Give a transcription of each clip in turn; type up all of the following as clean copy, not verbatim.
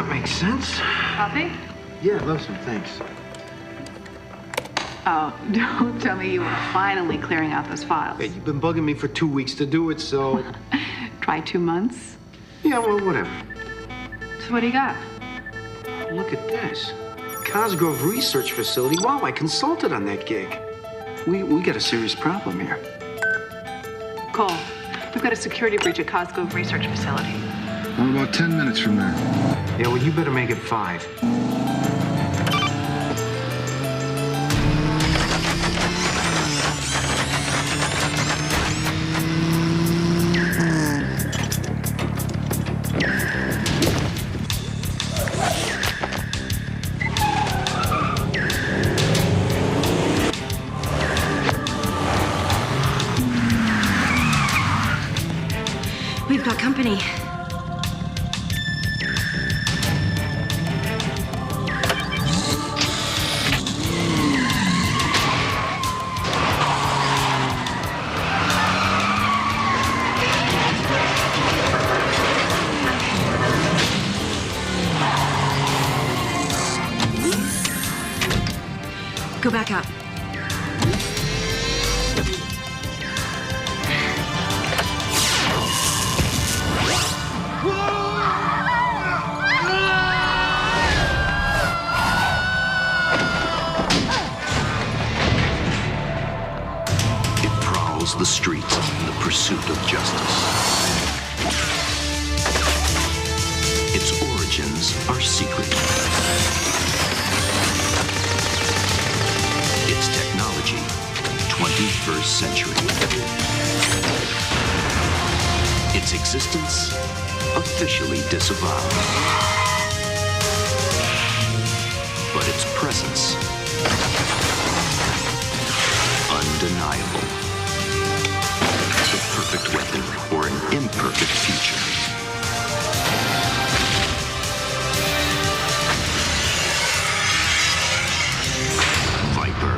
makes sense. Coffee? Yeah, I'd love some, thanks. Oh, don't tell me you were finally clearing out those files. Hey, you've been bugging me for 2 weeks to do it, so... Try 2 months? Yeah, well, whatever. So what do you got? Look at this. Cosgrove Research Facility. Wow, I consulted on that gig. We got a serious problem here. Cole, we've got a security breach at Cosgrove Research Facility. We're about 10 minutes from there. Yeah, well, you better make it 5. We've got company. Go back up. The streets in the pursuit of justice. Its origins are secret. Its technology, 21st century. Its existence, officially disavowed. But its presence, undeniable. Perfect weapon or an imperfect future. Viper.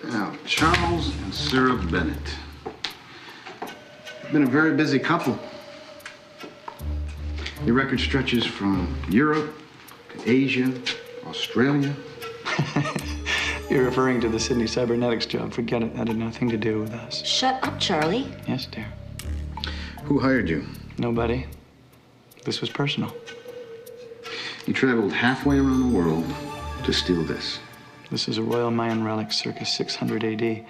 Now, Charles and Sarah Bennett. Been a very busy couple. Your record stretches from Europe to Asia, Australia. You're referring to the Sydney Cybernetics job. Forget it. That had nothing to do with us. Shut up, Charlie. Yes, dear. Who hired you? Nobody. This was personal. You traveled halfway around the world to steal this. This is a Royal Mayan relic circa 600 AD.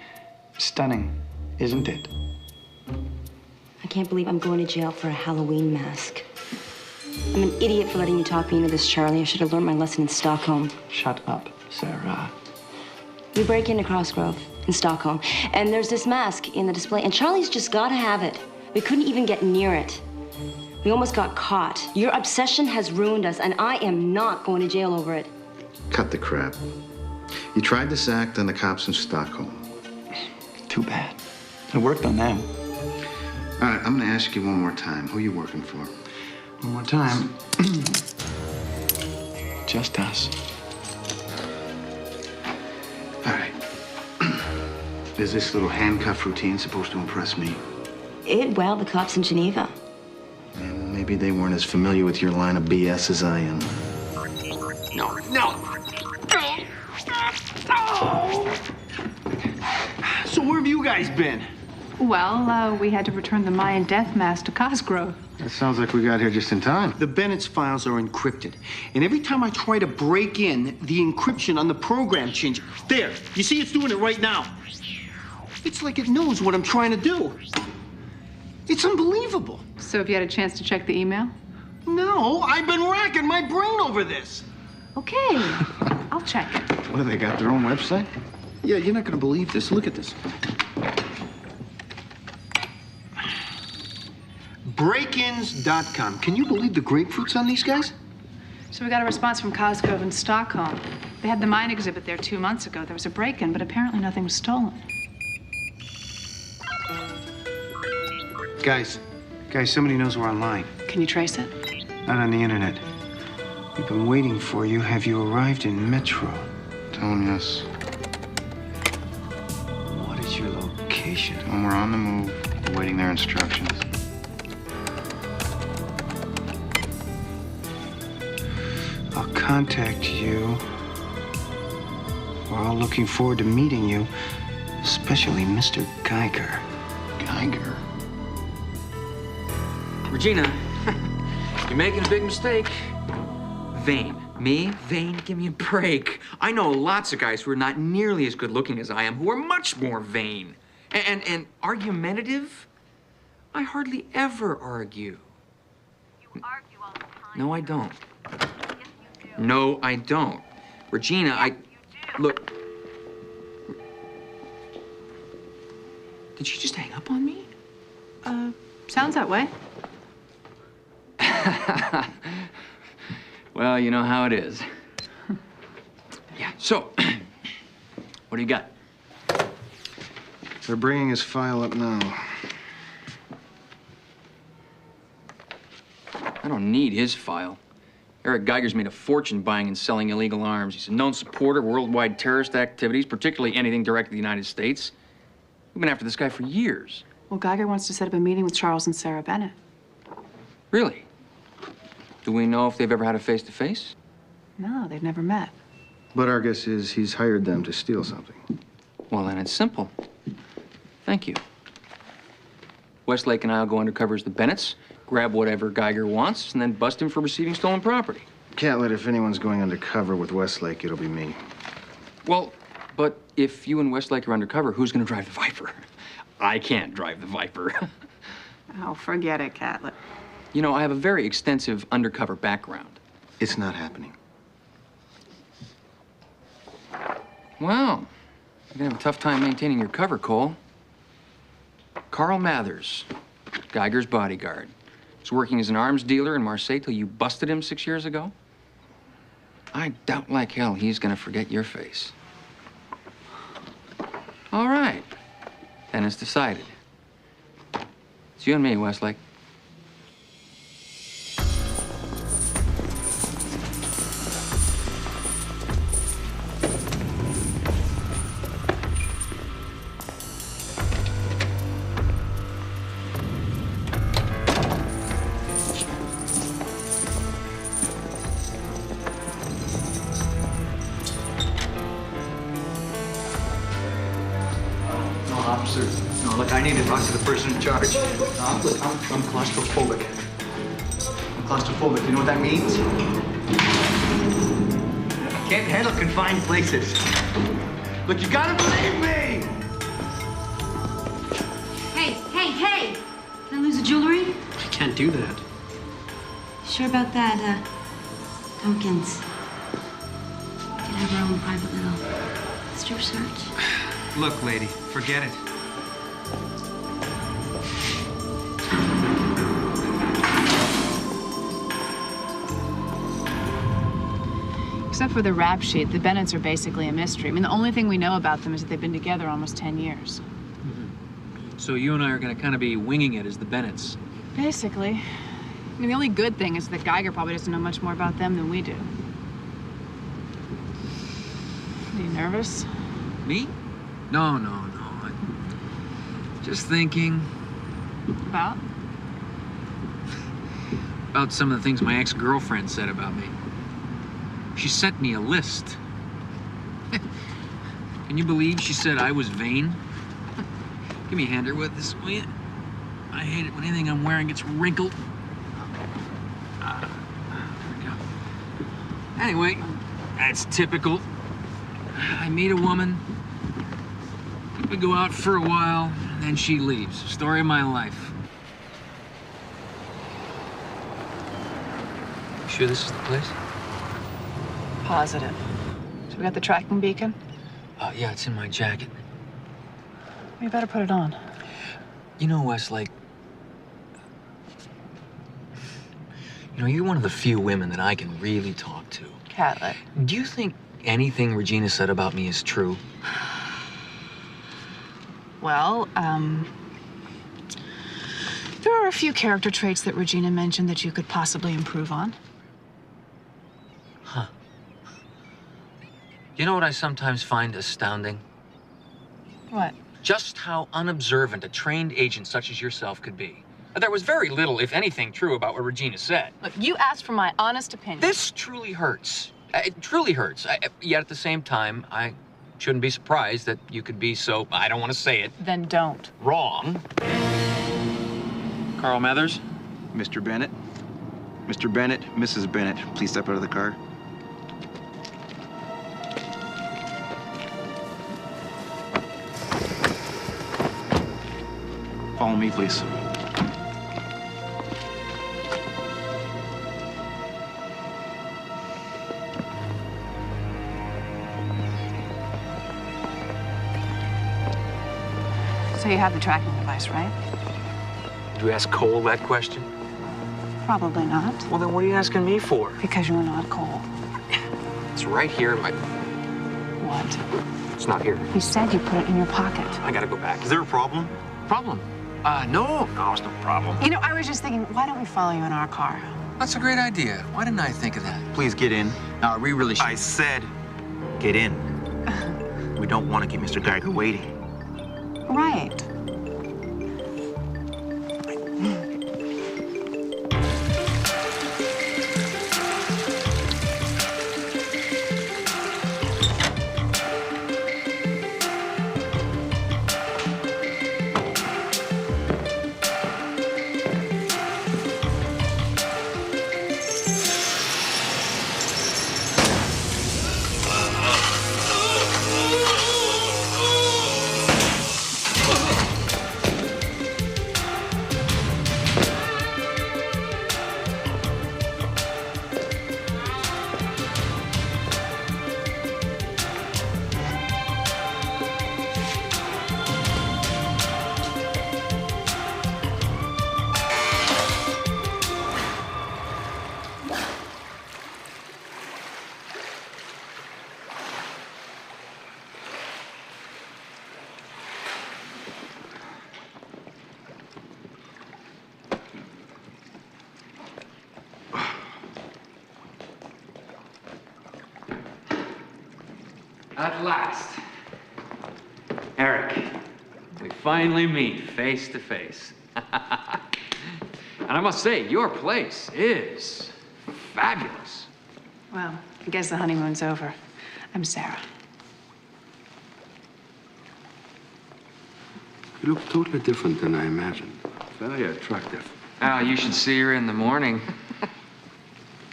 Stunning, isn't it? I can't believe I'm going to jail for a Halloween mask. I'm an idiot for letting you talk me into this, Charlie. I should have learned my lesson in Stockholm. Shut up, Sarah. We break into Cosgrove in Stockholm, and there's this mask in the display, and Charlie's just got to have it. We couldn't even get near it. We almost got caught. Your obsession has ruined us, and I am not going to jail over it. Cut the crap. You tried this act on the cops in Stockholm. Too bad. It worked on them. All right, I'm gonna ask you one more time. Who are you working for? One more time. Just us. All right. Is this little handcuff routine supposed to impress me? It wowed the cops in Geneva. And maybe they weren't as familiar with your line of BS as I am. No. So where have you guys been? Well, we had to return the Mayan death mask to Cosgrove. That sounds like we got here just in time. The Bennett's files are encrypted. And every time I try to break in, the encryption on the program changes. There, you see it's doing it right now. It's like it knows what I'm trying to do. It's unbelievable. So have you had a chance to check the email? No, I've been racking my brain over this. Okay, I'll check it. What, have they got their own website? Yeah, you're not gonna believe this. Look at this. Breakins.com. Can you believe the grapefruits on these guys? So we got a response from Cosgrove in Stockholm. They had the mine exhibit there 2 months ago. There was a break-in, but apparently nothing was stolen. Guys, somebody knows we're online. Can you trace it? Not on the internet. We've been waiting for you. Have you arrived in Metro? Tell him yes. What is your location? Tell him we're on the move, awaiting their instructions. I'll contact you. We're all looking forward to meeting you, especially Mr. Geiger. Geiger? Regina, you're making a big mistake. Vain. Me? Vain? Give me a break. I know lots of guys who are not nearly as good looking as I am, who are much more vain. And argumentative? I hardly ever argue. You argue all the time. No, I don't. Yes, you do. No, I don't. Regina, Yes, I... you do. Look. Did she just hang up on me? Sounds that way. Well, you know how it is. Yeah, so, what do you got? They're bringing his file up now. I don't need his file. Eric Geiger's made a fortune buying and selling illegal arms. He's a known supporter of worldwide terrorist activities, particularly anything directed at the United States. We've been after this guy for years. Well, Geiger wants to set up a meeting with Charles and Sarah Bennett. Really? Do we know if they've ever had a face-to-face? No, they've never met. But our guess is he's hired them to steal something. Well, then it's simple. Thank you. Westlake and I'll go undercover as the Bennetts, grab whatever Geiger wants, and then bust him for receiving stolen property. Catlett, if anyone's going undercover with Westlake, it'll be me. Well, but if you and Westlake are undercover, who's gonna drive the Viper? I can't drive the Viper. Oh, forget it, Catlett. You know, I have a very extensive undercover background. It's not happening. Well, you're gonna have a tough time maintaining your cover, Cole. Carl Mathers, Geiger's bodyguard. Was working as an arms dealer in Marseille till you busted him 6 years ago. I doubt like hell he's gonna forget your face. All right, then it's decided. It's you and me, Westlake. Officer, no, look, I need to talk to the person in charge. Look, I'm claustrophobic. I'm claustrophobic. You know what that means? I can't handle confined places. Look, you gotta believe me! Hey! Did I lose the jewelry? I can't do that. Sure about that, Tompkins? We could have our own private little strip search. Look, lady, forget it. Except for the rap sheet, the Bennetts are basically a mystery. I mean, the only thing we know about them is that they've been together almost 10 years. So you and I are gonna kind of be winging it as the Bennetts. Basically. I mean, the only good thing is that Geiger probably doesn't know much more about them than we do. Are you nervous? Me? No. I'm just thinking About? about some of the things my ex-girlfriend said about me. She sent me a list. Can you believe she said I was vain? Give me a hand here with this, will you? I hate it when anything I'm wearing gets wrinkled. There we go. Anyway, that's typical. I meet a woman. We go out for a while, and then she leaves. Story of my life. You sure this is the place? Positive. So we got the tracking beacon? Oh, yeah, it's in my jacket. We better put it on. You know, Westlake, you know, you're one of the few women that I can really talk to. Catlett. Do you think anything Regina said about me is true? Well, there are a few character traits that Regina mentioned that you could possibly improve on. You know what I sometimes find astounding? What? Just how unobservant a trained agent such as yourself could be. There was very little, if anything, true about what Regina said. Look, you asked for my honest opinion. This truly hurts. It truly hurts. Yet at the same time, I shouldn't be surprised that you could be so, I don't want to say it. Then don't. Wrong. Carl Mathers? Mr. Bennett? Mr. Bennett, Mrs. Bennett, please step out of the car. Follow me, please. So you have the tracking device, right? Did you ask Cole that question? Probably not. Well, then what are you asking me for? Because you're not Cole. It's right here in my... What? It's not here. You said you put it in your pocket. I gotta go back. Is there a problem? Problem? No, it's no problem. You know, I was just thinking, why don't we follow you in our car? That's a great idea. Why didn't I think of that? Please get in. No, we really should. I said get in. We don't want to keep Mr. Geiger waiting. Right. At last. Eric, we finally meet face to face. And I must say, your place is fabulous. Well, I guess the honeymoon's over. I'm Sarah. You look totally different than I imagined. Very attractive. Al, you should see her in the morning.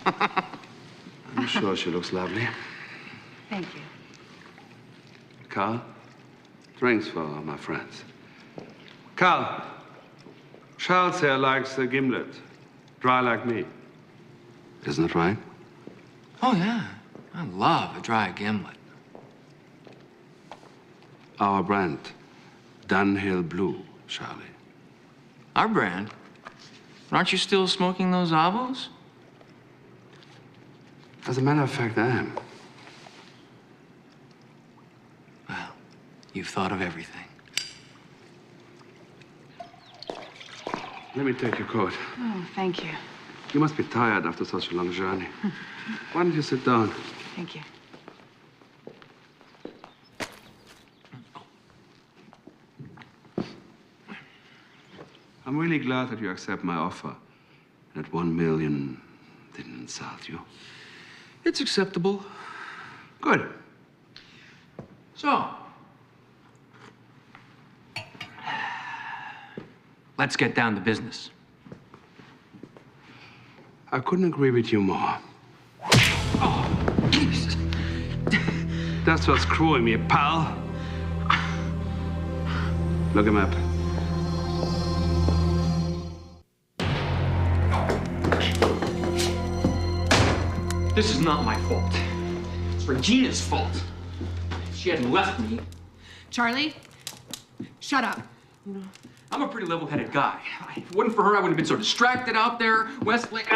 I'm sure she looks lovely. Thank you. Carl, drinks for my friends. Carl, Charles here likes a gimlet. Dry like me. Isn't that right? Oh, yeah. I love a dry gimlet. Our brand, Dunhill Blue, Charlie. Our brand? Aren't you still smoking those avos? As a matter of fact, I am. Well, you've thought of everything. Let me take your coat. Oh, thank you. You must be tired after such a long journey. Why don't you sit down? Thank you. I'm really glad that you accept my offer. That 1 million didn't insult you. It's acceptable. Good. So, let's get down to business. I couldn't agree with you more. Oh, Jesus. That's what's screwing me, pal. Look him up. This is not my fault. It's Regina's fault. If she hadn't left me, Charlie, shut up. I'm a pretty level-headed guy. If it wasn't for her, I wouldn't have been so distracted out there. Westlake.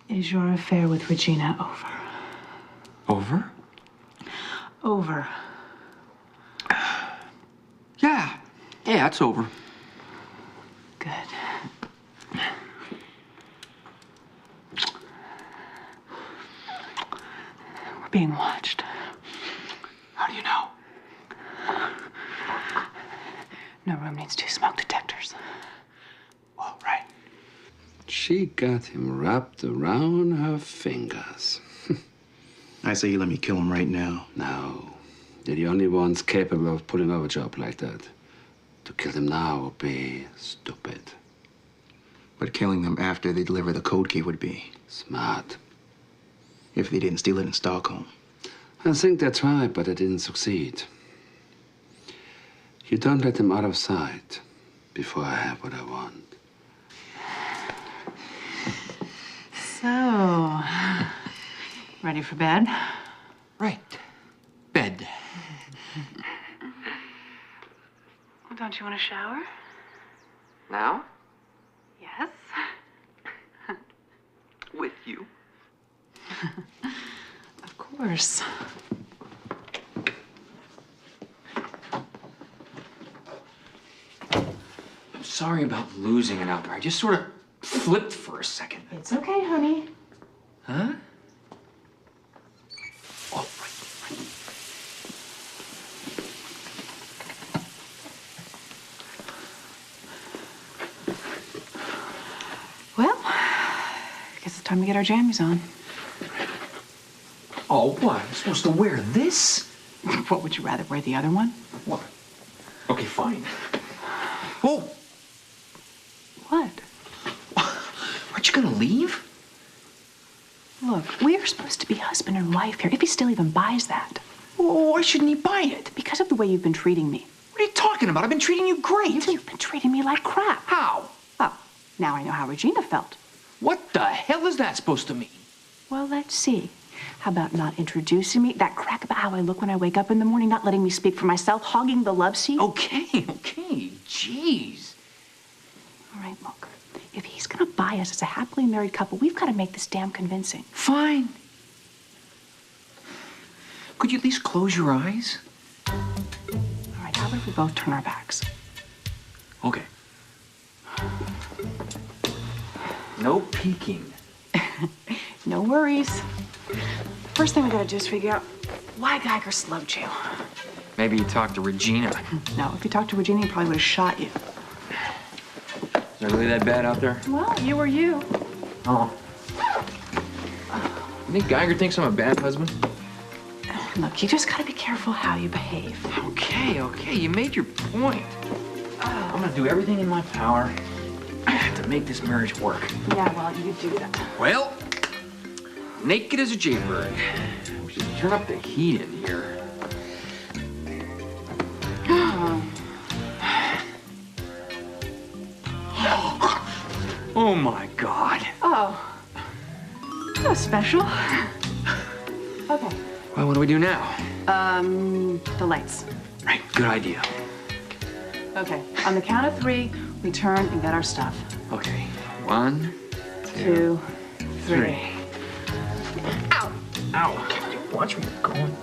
Is your affair with Regina over? Over? Over. Yeah, it's over. Good. being watched. How do you know? No room needs 2 smoke detectors. All right. She got him wrapped around her fingers. I say you let me kill him right now. No. They're the only ones capable of pulling off a job like that. To kill them now would be stupid. But killing them after they deliver the code key would be. Smart. If they didn't steal it in Stockholm. I think they tried, but they didn't succeed. You don't let them out of sight before I have what I want. So, ready for bed? Right. Bed. Well, don't you want a shower? Now? Yes. With you. Of course. I'm sorry about losing it out there. I just sort of flipped for a second. It's okay, honey. Huh? Oh, right. Well, I guess it's time to get our jammies on. Oh, what? I'm supposed to wear this? What, would you rather wear the other one? What? Okay, fine. Oh, What? aren't you gonna leave? Look, we are supposed to be husband and wife here, if he still even buys that. Oh, why shouldn't he buy it? Because of the way you've been treating me. What are you talking about? I've been treating you great. You've been treating me like crap. How? Oh, now I know how Regina felt. What the hell is that supposed to mean? Well, let's see. How about not introducing me? That crack about how I look when I wake up in the morning, not letting me speak for myself, hogging the love seat? Okay. Jeez. All right, look. If he's gonna buy us as a happily married couple, we've got to make this damn convincing. Fine. Could you at least close your eyes? All right, how about if we both turn our backs? Okay. No peeking. No worries. First thing we gotta do is figure out why Geiger slugged you. Maybe you talked to Regina. No, if you talked to Regina, he probably would have shot you. Is it really that bad out there? Well, you were you. Oh. You think Geiger thinks I'm a bad husband? Look, you just gotta be careful how you behave. Okay, you made your point. I'm gonna do everything in my power to make this marriage work. Yeah, well, you do that. Well, naked as a jaybird. We should turn up the heat in here. Oh my God. Oh. That was special. Okay. Well, what do we do now? The lights. Right, good idea. Okay, on the count of 3, we turn and get our stuff. Okay, 1, 2, 3. Ow! Watch where you're going.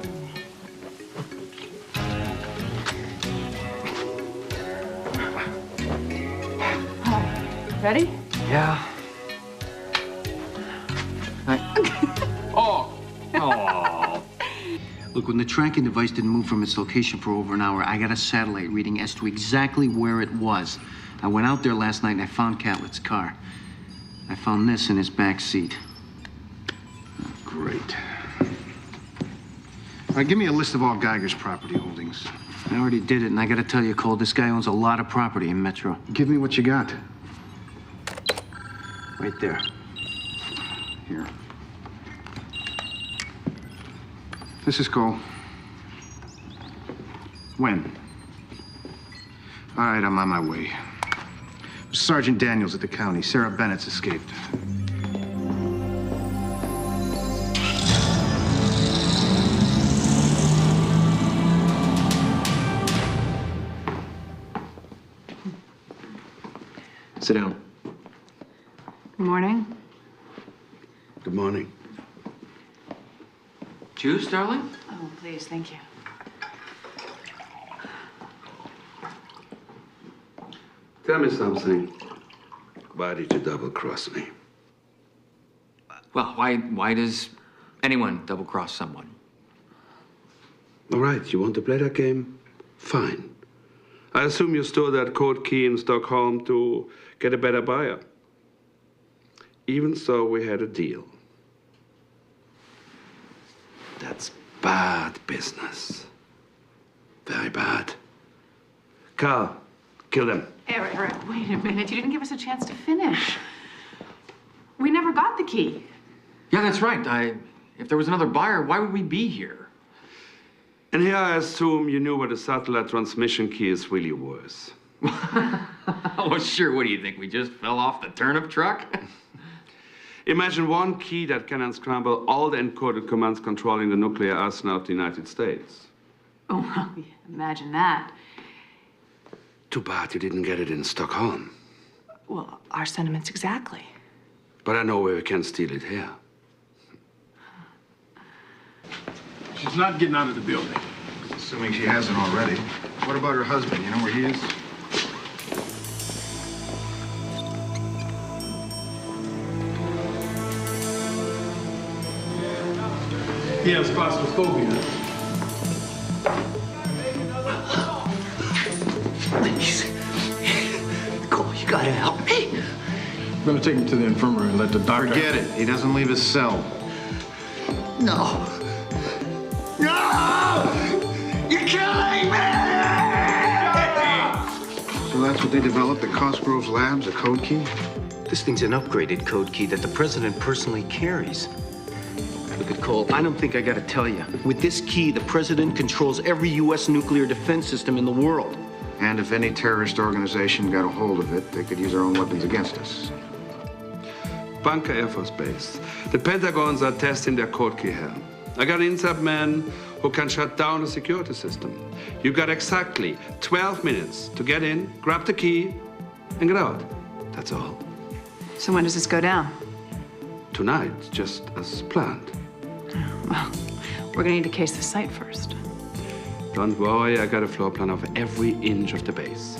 Ready? Yeah. Oh! Look, when the tracking device didn't move from its location for over an hour, I got a satellite reading as to exactly where it was. I went out there last night and I found Catlett's car. I found this in his back seat. Great. All right, give me a list of all Geiger's property holdings. I already did it, and I gotta tell you, Cole, this guy owns a lot of property in Metro. Give me what you got. Right there. Here. This is Cole. When? All right, I'm on my way. Sergeant Daniels at the county. Sarah Bennett's escaped. Sit down. Good morning. Good morning. Juice, darling? Oh, please, thank you. Tell me something. Why did you double-cross me? Well, why does Anyone double-cross someone. All right, you want to play that game? Fine. I assume you stole that code key in Stockholm to get a better buyer. Even so, we had a deal. That's bad business. Very bad. Carl, kill them. Eric, wait a minute. You didn't give us a chance to finish. We never got the key. Yeah, that's right. If there was another buyer, why would we be here? And here I assume you knew what a satellite transmission key is really worth. Oh, sure. What do you think? We just fell off the turnip truck? Imagine one key that can unscramble all the encoded commands controlling the nuclear arsenal of the United States. Oh, well, yeah, imagine that. Too bad you didn't get it in Stockholm. Well, our sentiments exactly. But I know where we can steal it here. She's not getting out of the building. Assuming she hasn't already. What about her husband? You know where he is? He has claustrophobia. Please. Cole, you gotta help me. I'm gonna take him to the infirmary and let the doctor... Forget it. He doesn't leave his cell. No. No! You're killing me! So that's what they developed at Cosgrove's labs, a code key? This thing's an upgraded code key that the president personally carries. Look at Cole, I don't think I gotta tell you. With this key, the president controls every U.S. nuclear defense system in the world. And if any terrorist organization got a hold of it, they could use their own weapons against us. Bunker Air Force Base. The Pentagons are testing their code key here. I got an inside man who can shut down the security system. You got exactly 12 minutes to get in, grab the key, and get out. That's all. So when does this go down? Tonight, just as planned. Well, we're gonna need to case the site first. Don't worry, I got a floor plan of every inch of the base.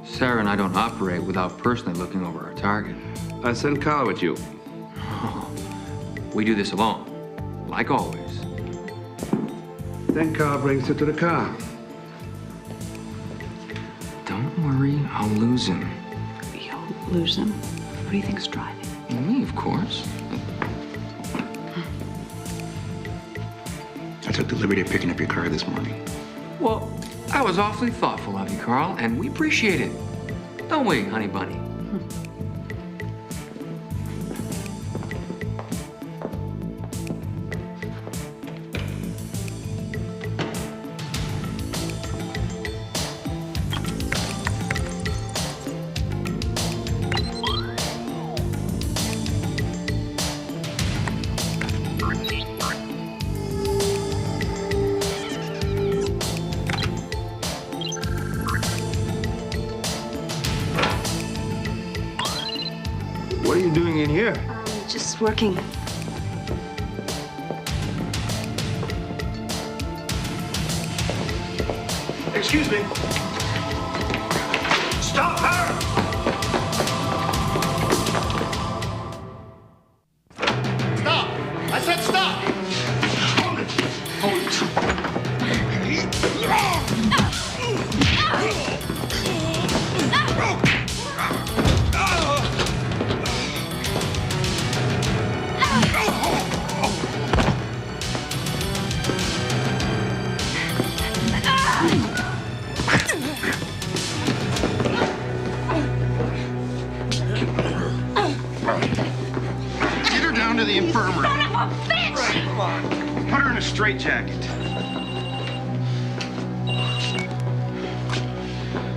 Sarah and I don't operate without personally looking over our target. I sent Carl with you. Oh, we do this alone, like always. Then Carl brings you to the car. Don't worry, I'll lose him. You'll lose him? Who do you think's driving? Me, of course. I took the liberty of picking up your car this morning. Well, that was awfully thoughtful of you, Carl, and we appreciate it. Don't we, honey bunny? What are you doing in here? Just working. Excuse me. Stop her! Stop! I said stop! Hold it! Hold it! Get her down to the infirmary. Son of a bitch! Right, come on. Put her in a straitjacket.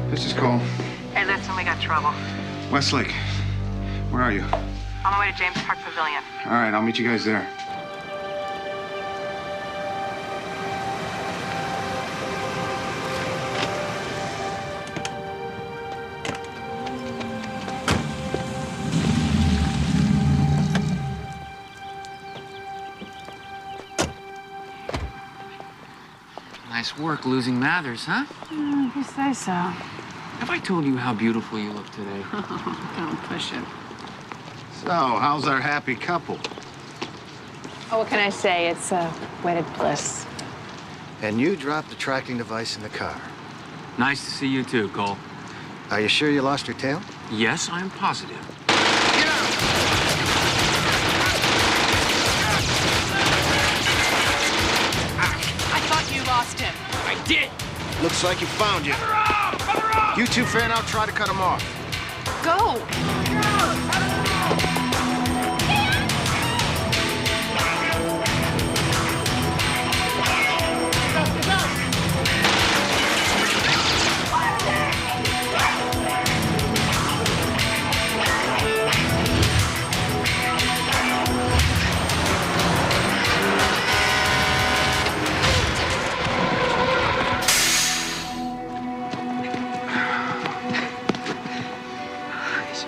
This is Cole. Hey, listen, we got trouble. Westlake, where are you? On my way to James Park Pavilion. All right, I'll meet you guys there. Nice work losing Mathers, huh? If you say so. Have I told you how beautiful you look today? Don't push it. So, how's our happy couple? Oh, what can I say? It's wedded bliss. And you dropped the tracking device in the car. Nice to see you too, Cole. Are you sure you lost your tail? Yes, I'm positive. I thought you lost him. I did! Looks like you found you. You two fan out, try to cut him off. Go!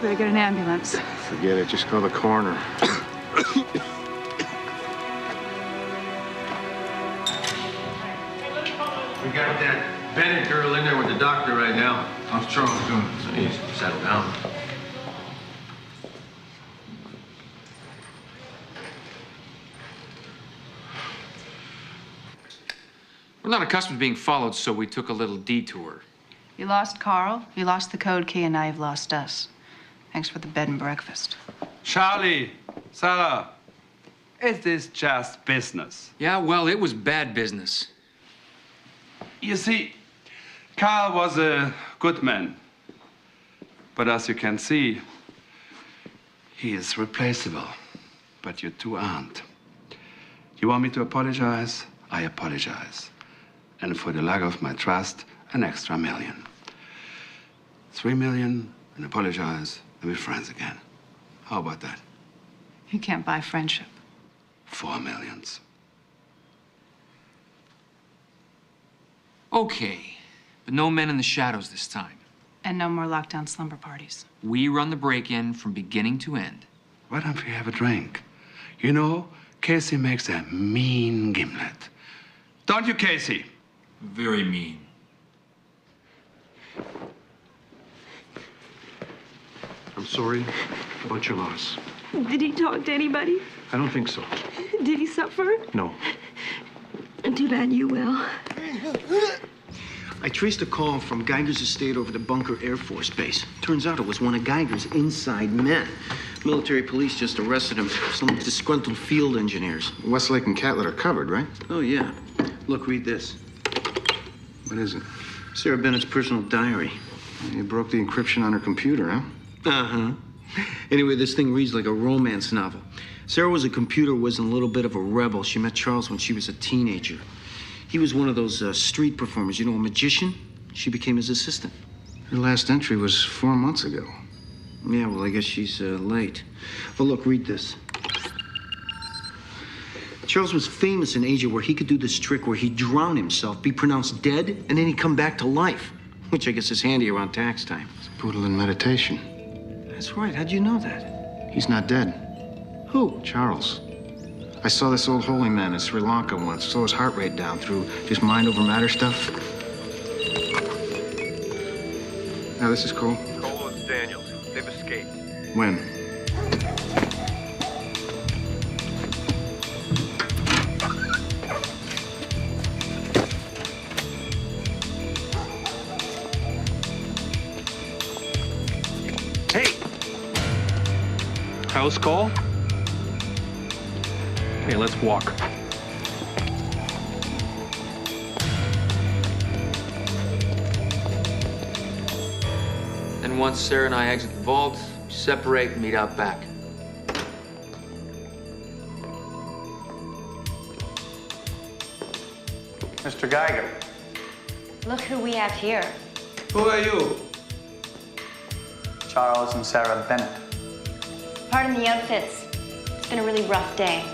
Better get an ambulance. Forget it. Just call the coroner. We got that Bennett girl in there with the doctor right now. How's Charles doing? So he's settled down. We're not accustomed to being followed, so we took a little detour. You lost Carl, you lost the code key, and now you've lost us. Thanks for the bed and breakfast. Charlie, Sarah, is this just business? Yeah, well, it was bad business. You see, Carl was a good man. But as you can see, he is replaceable. But you two aren't. You want me to apologize? I apologize. And for the lack of my trust, an extra $1 million. 3 million, and apologize, and we're friends again. How about that? You can't buy friendship. 4 millions. Okay, but no men in the shadows this time. And no more lockdown slumber parties. We run the break-in from beginning to end. Why don't we have a drink? You know, Casey makes a mean gimlet. Don't you, Casey? Very mean. I'm sorry about your loss. Did he talk to anybody? I don't think so. Did he suffer? No. Too bad you will. I traced a call from Geiger's estate over to Bunker Air Force Base. Turns out it was one of Geiger's inside men. Military police just arrested him. Some disgruntled field engineers. Westlake and Catlett are covered, right? Oh, yeah. Look, read this. What is it? Sarah Bennett's personal diary. You broke the encryption on her computer, huh? Uh-huh. Anyway, this thing reads like a romance novel. Sarah was a computer whiz and a little bit of a rebel. She met Charles when she was a teenager. He was one of those street performers, you know, a magician. She became his assistant. Her last entry was 4 months ago. Yeah, well, I guess she's late. Well, look, read this. Charles was famous in Asia where he could do this trick where he'd drown himself, be pronounced dead, and then he'd come back to life, which I guess is handy around tax time. It's brutal in meditation. That's right. How'd you know that? He's not dead. Who? Charles. I saw this old holy man in Sri Lanka once. Slow his heart rate down through just mind over matter stuff. Now, this is Cole. Cole, it's Daniels. They've escaped. When? Hey! House call? Okay, let's walk. Then once Sarah and I exit the vault, we separate and meet out back. Mr. Geiger. Look who we have here. Who are you? Charles and Sarah Bennett. Pardon the outfits. It's been a really rough day.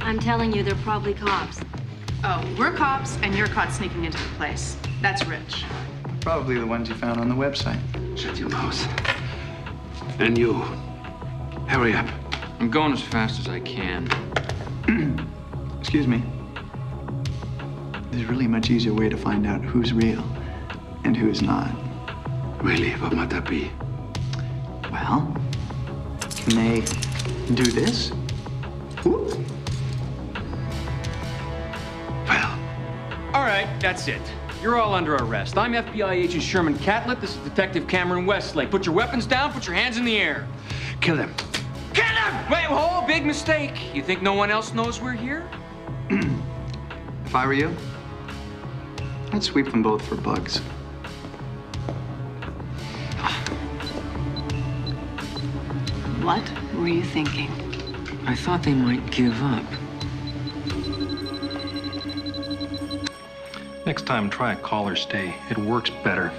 I'm telling you, they're probably cops. Oh, we're cops, and you're caught sneaking into the place. That's rich. Probably the ones you found on the website. Shut your mouth. And you, hurry up. I'm going as fast as I can. Excuse me. There's really a much easier way to find out who's real and who's not. Really? What might that be? Well, can they do this? Whoop. All right, that's it. You're all under arrest. I'm FBI Agent Sherman Catlett. This is Detective Cameron Westlake. Put your weapons down, put your hands in the air. Kill him. Kill him! Wait, whoa, big mistake. You think no one else knows we're here? If I were you, I'd sweep them both for bugs. What were you thinking? I thought they might give up. Next time, try a call or stay. It works better.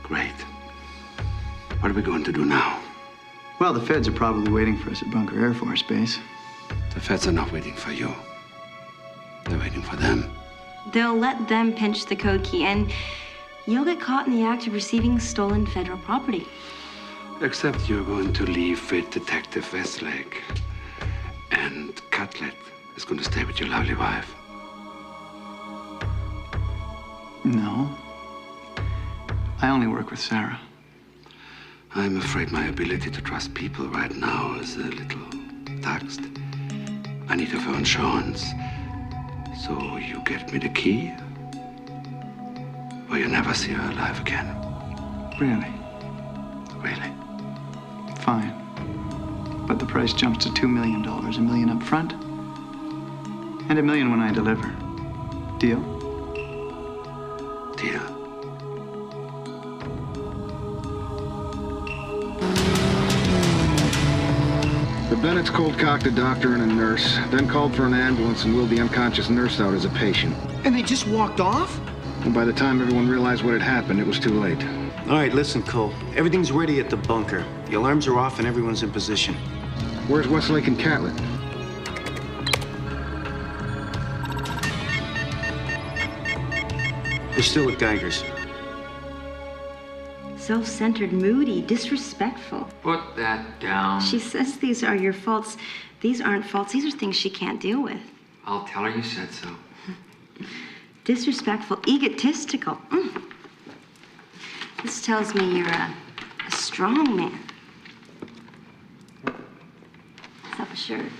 Great. What are we going to do now? Well, the feds are probably waiting for us at Bunker Air Force Base. The feds are not waiting for you. They're waiting for them. They'll let them pinch the code key, and you'll get caught in the act of receiving stolen federal property. Except you're going to leave with Detective Westlake. And Catlett is going to stay with your lovely wife. No. I only work with Sarah. I'm afraid my ability to trust people right now is a little taxed. I need her insurance. So you get me the key, or you never see her alive again. Really? Really? Fine. But the price jumps to $2 million. $1 million up front, and $1 million when I deliver. Deal? Deal. The Bennetts cold-cocked a doctor and a nurse, then called for an ambulance and wheeled the unconscious nurse out as a patient. And they just walked off? And by the time everyone realized what had happened, it was too late. All right, listen, Cole. Everything's ready at the bunker. The alarms are off and everyone's in position. Where's Westlake and Catlett? They're still at Geiger's. Self-centered, moody, disrespectful. Put that down. She says these are your faults. These aren't faults. These are things she can't deal with. I'll tell her you said so. Disrespectful, egotistical. This tells me you're a strong man. Self-assured.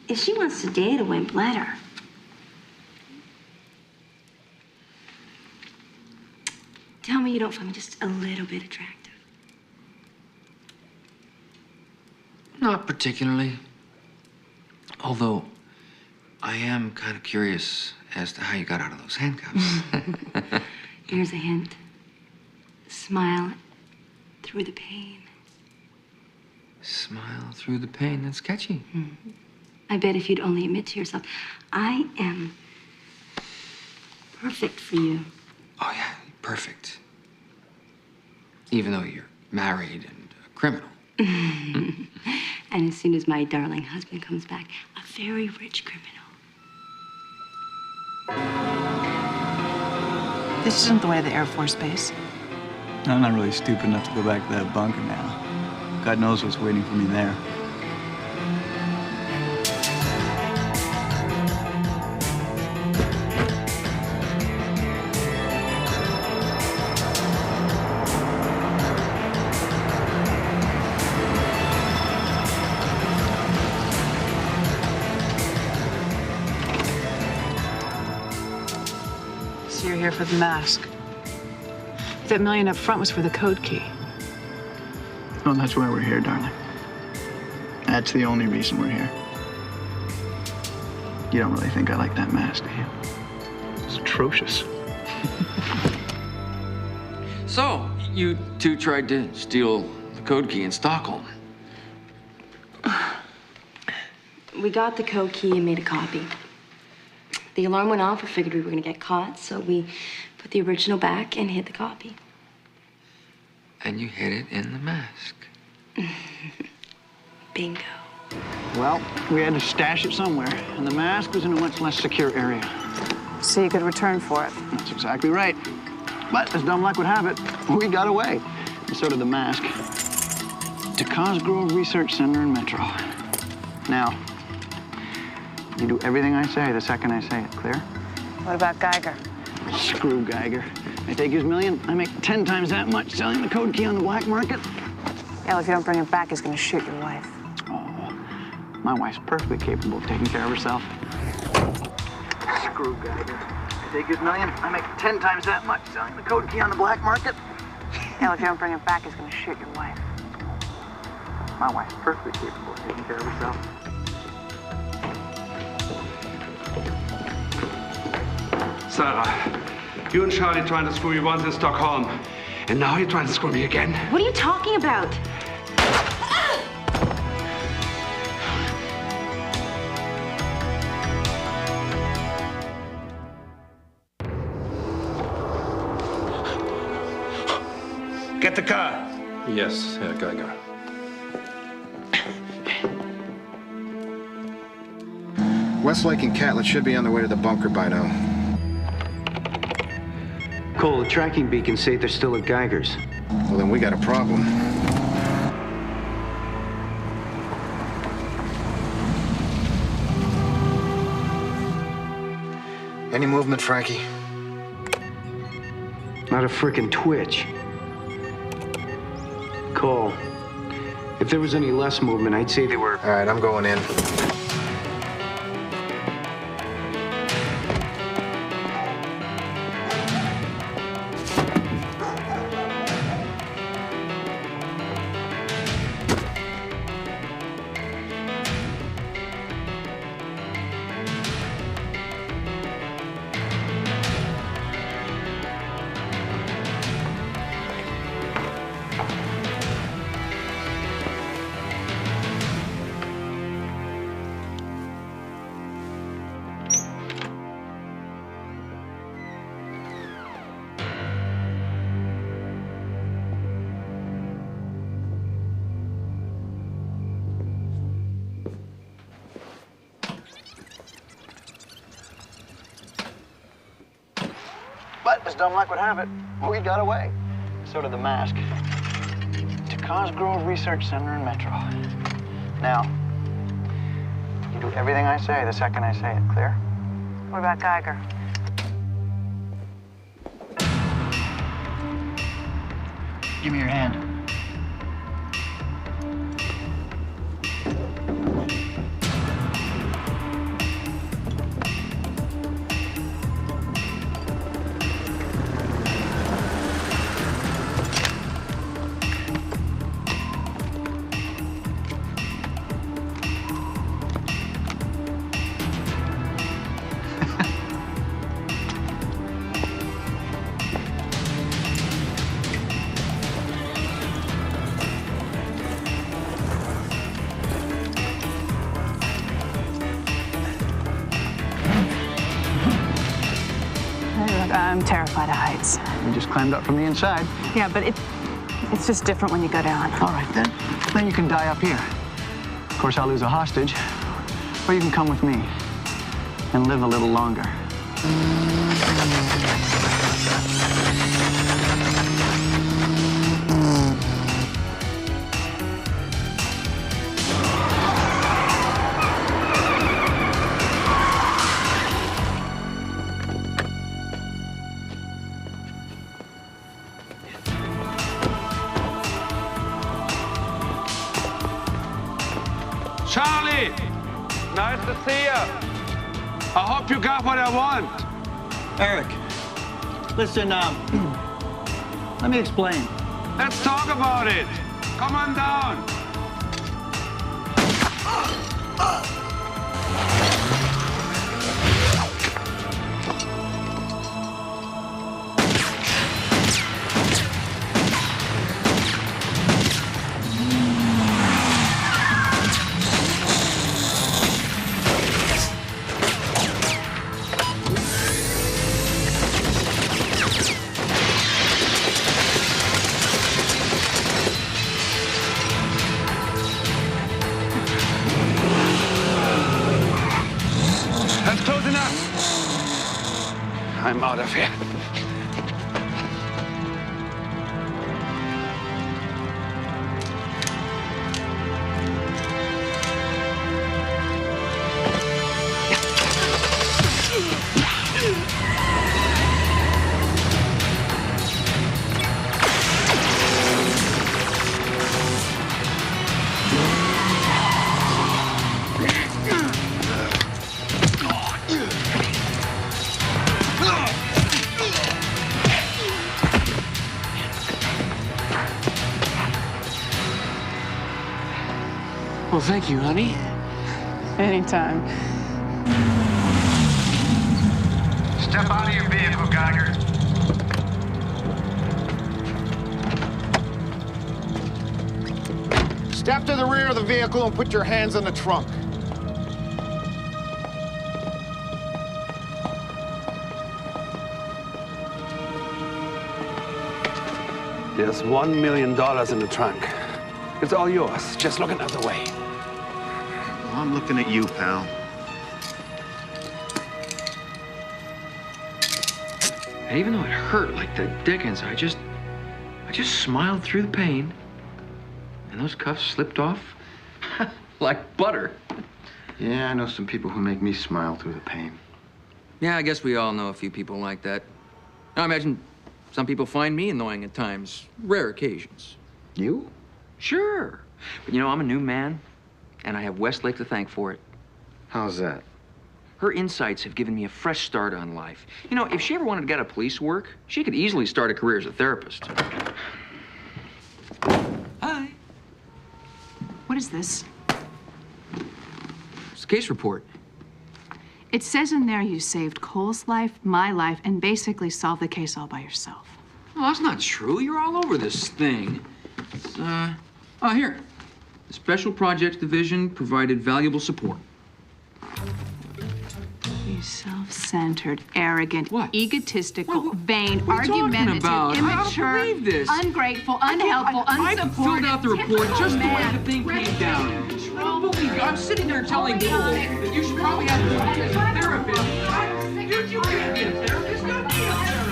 If she wants to date a wimp, let her. Tell me you don't find me just a little bit attractive. Not particularly. Although, I am kind of curious as to how you got out of those handcuffs. Here's a hint. Smile through the pain. Smile through the pain. That's catchy. Mm-hmm. I bet if you'd only admit to yourself, I am perfect for you. Oh, yeah, perfect. Even though you're married and a criminal. And as soon as my darling husband comes back, a very rich criminal. This isn't the way to the Air Force Base. I'm not really stupid enough to go back to that bunker now. God knows what's waiting for me there. So you're here for the mask. That $1 million up front was for the code key. Oh, that's why we're here, darling. That's the only reason we're here. You don't really think I like that mask, do you? It's atrocious. So, you two tried to steal the code key in Stockholm. We got the code key and made a copy. The alarm went off. We figured we were going to get caught, so we Put the original back and hid the copy. And you hid it in the mask. Bingo. Well, we had to stash it somewhere, and the mask was in a much less secure area. So you could return for it. That's exactly right. But as dumb luck would have it, we got away. And so did the mask. To Cosgrove Research Center in Metro. Now, you do everything I say the second I say it, clear? What about Geiger? Screw Geiger. I take his million, I make 10 times that much selling the code key on the black market. Yeah, well, if you don't bring it back, he's gonna shoot your wife. Oh, my wife's perfectly capable of taking care of herself. Screw Geiger. I take his million, I make 10 times that much selling the code key on the black market. Yeah, well, if you don't bring it back, he's gonna shoot your wife. My wife's perfectly capable of taking care of herself. Sarah, you and Charlie trying to screw me once in Stockholm, and now you're trying to screw me again? What are you talking about? Get the car. Yes, Herr Geiger. Westlake and Catlett should be on their way to the bunker by now. Cole, the tracking beacons say they're still at Geiger's. Well, then we got a problem. Any movement, Frankie? Not a frickin' twitch. Cole, if there was any less movement, I'd say they were... All right, I'm going in. But as dumb luck would have it, we got away. So did the mask. To Cosgrove Research Center in Metro. Now, you do everything I say the second I say it, clear? What about Geiger? Give me your hand. I'm terrified of heights. We just climbed up from the inside. Yeah, but it's just different when you go down. All right, then. Then you can die up here. Of course, I'll lose a hostage. Or you can come with me and live a little longer. Charlie! Nice to see you. I hope you got what I want. Eric, listen, let me explain. Let's talk about it. Come on down. I'm out of here. Well, thank you, honey. Anytime. Step out of your vehicle, Geiger. Step to the rear of the vehicle and put your hands on the trunk. There's $1 million in the trunk. It's all yours. Just look another way. Well, I'm looking at you, pal. And even though it hurt like the dickens, I just smiled through the pain. And those cuffs slipped off like butter. Yeah, I know some people who make me smile through the pain. Yeah, I guess we all know a few people like that. I imagine some people find me annoying at times, rare occasions. You? Sure. But you know, I'm a new man, and I have Westlake to thank for it. How's that? Her insights have given me a fresh start on life. You know, if she ever wanted to get out of police work, she could easily start a career as a therapist. Hi. What is this? It's a case report. It says in there you saved Cole's life, my life, and basically solved the case all by yourself. Oh, that's not true. You're all over this thing. It's, oh, here. The Special Projects Division provided valuable support. You self-centered, arrogant, egotistical, vain, what are you talking argumentative, about? immature, I don't believe this. ungrateful, unhelpful, I unsupportive, filled out the report just the way man, the thing came down. control. I don't believe you. I'm sitting there telling Cole that you should probably have to be as a therapist. You can't be a therapist. Don't be a therapist.